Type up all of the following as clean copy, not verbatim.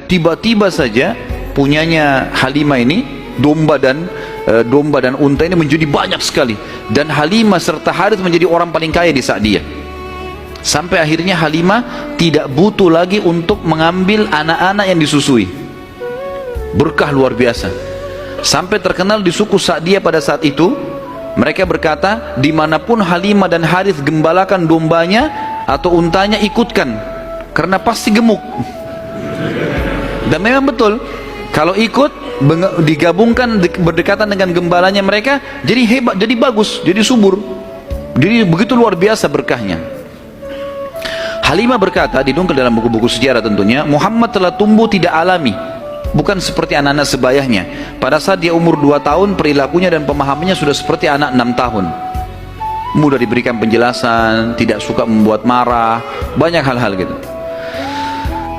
tiba-tiba saja punyanya Halimah ini domba dan unta ini menjadi banyak sekali, dan Halimah serta Harith menjadi orang paling kaya di Sa'diyah. Sampai akhirnya Halimah tidak butuh lagi untuk mengambil anak-anak yang disusui. Berkah luar biasa. Sampai terkenal di suku Sa'diyah pada saat itu, mereka berkata, dimanapun Halimah dan Harith gembalakan dombanya atau untanya, ikutkan, karena pasti gemuk. Dan memang betul, kalau ikut digabungkan berdekatan dengan gembalanya mereka, jadi hebat, jadi bagus, jadi subur, jadi begitu luar biasa berkahnya. Halimah berkata, didongkel dalam buku-buku sejarah tentunya, Muhammad telah tumbuh tidak alami, bukan seperti anak-anak sebayahnya. Pada saat dia umur 2 tahun, perilakunya dan pemahamannya sudah seperti anak 6 tahun. Mudah diberikan penjelasan, tidak suka membuat marah, banyak hal-hal gitu.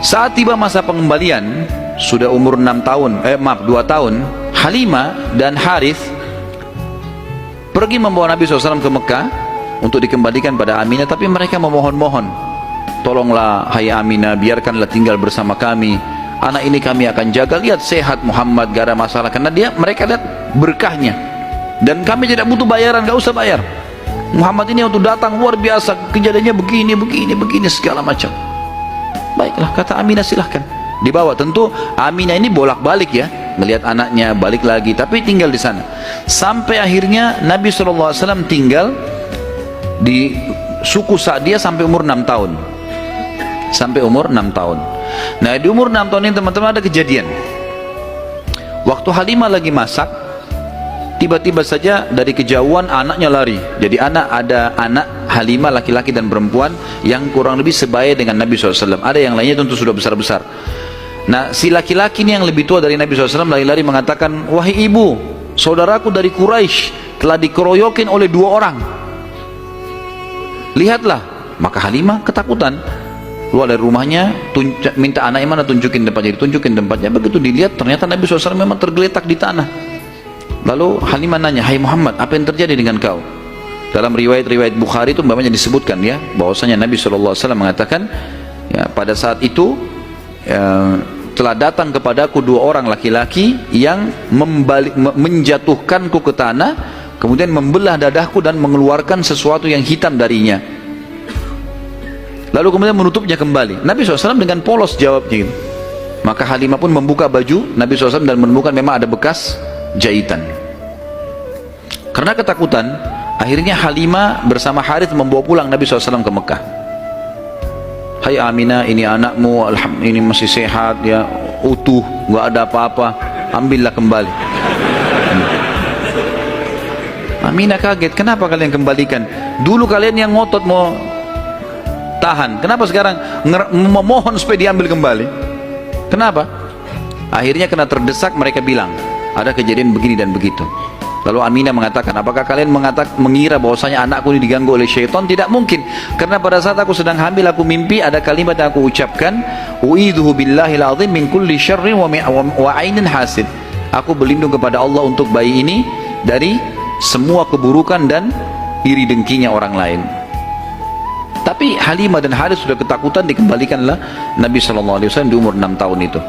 Saat tiba masa pengembalian, sudah umur 2 tahun, Halimah dan Harith pergi membawa Nabi SAW ke Mekah untuk dikembalikan pada Aminah, tapi mereka memohon-mohon, tolonglah hai Aminah, biarkanlah tinggal bersama kami, anak ini kami akan jaga, lihat sehat Muhammad, gak ada masalah, karena mereka lihat berkahnya, dan kami tidak butuh bayaran, gak usah bayar. Muhammad ini untuk datang luar biasa, kejadiannya begini segala macam. Baiklah, kata Aminah, silahkan dibawa. Tentu Aminah ini bolak-balik ya, melihat anaknya, balik lagi, tapi tinggal di sana. Sampai akhirnya Nabi SAW tinggal di suku Sa'diyah sampai umur 6 tahun. Sampai umur 6 tahun. Nah, di umur 6 tahun ini teman-teman ada kejadian. Waktu Halimah lagi masak, tiba-tiba saja dari kejauhan anaknya lari. Jadi ada anak Halimah laki-laki dan perempuan yang kurang lebih sebaya dengan Nabi SAW. Ada yang lainnya tentu sudah besar-besar. Nah, si laki-laki ini yang lebih tua dari Nabi SAW lari-lari mengatakan, wahai ibu, saudaraku dari Quraisy telah dikeroyokin oleh 2 orang. Lihatlah. Maka Halimah ketakutan, keluar dari rumahnya, minta anaknya mana, tunjukin tempatnya, ditunjukin tempatnya. Begitu dilihat, ternyata Nabi SAW memang tergeletak di tanah. Lalu Halimah nanya, hai Muhammad, apa yang terjadi dengan kau? Dalam riwayat-riwayat Bukhari itu umpamanya disebutkan ya, bahwasanya Nabi SAW mengatakan, ya, pada saat itu telah datang kepadaku 2 orang laki-laki yang menjatuhkanku ke tanah, kemudian membelah dadahku dan mengeluarkan sesuatu yang hitam darinya, lalu kemudian menutupnya kembali. Nabi SAW dengan polos jawabnya gitu. Maka Halimah pun membuka baju Nabi SAW dan menemukan memang ada bekas jahitan. Karena ketakutan, akhirnya Halimah bersama Harith membawa pulang Nabi SAW ke Mekah. Hai Aminah, ini anakmu, ini masih sehat ya, utuh, gak ada apa-apa, ambillah kembali. Aminah kaget, kenapa kalian kembalikan? Dulu kalian yang ngotot mau tahan, kenapa sekarang memohon supaya diambil kembali? Kenapa? Akhirnya kena terdesak, mereka bilang ada kejadian begini dan begitu. Lalu Aminah mengatakan, apakah kalian mengira bahwasanya anakku ini diganggu oleh syaitan? Tidak mungkin, karena pada saat aku sedang hamil, aku mimpi ada kalimat yang aku ucapkan, u'idzuhu billahil azim min kulli syarrin wa ainin hasid. Aku berlindung kepada Allah untuk bayi ini dari semua keburukan dan iri dengkinya orang lain. Tapi Halimah dan Harith sudah ketakutan, dikembalikanlah Nabi SAW di umur 6 tahun itu.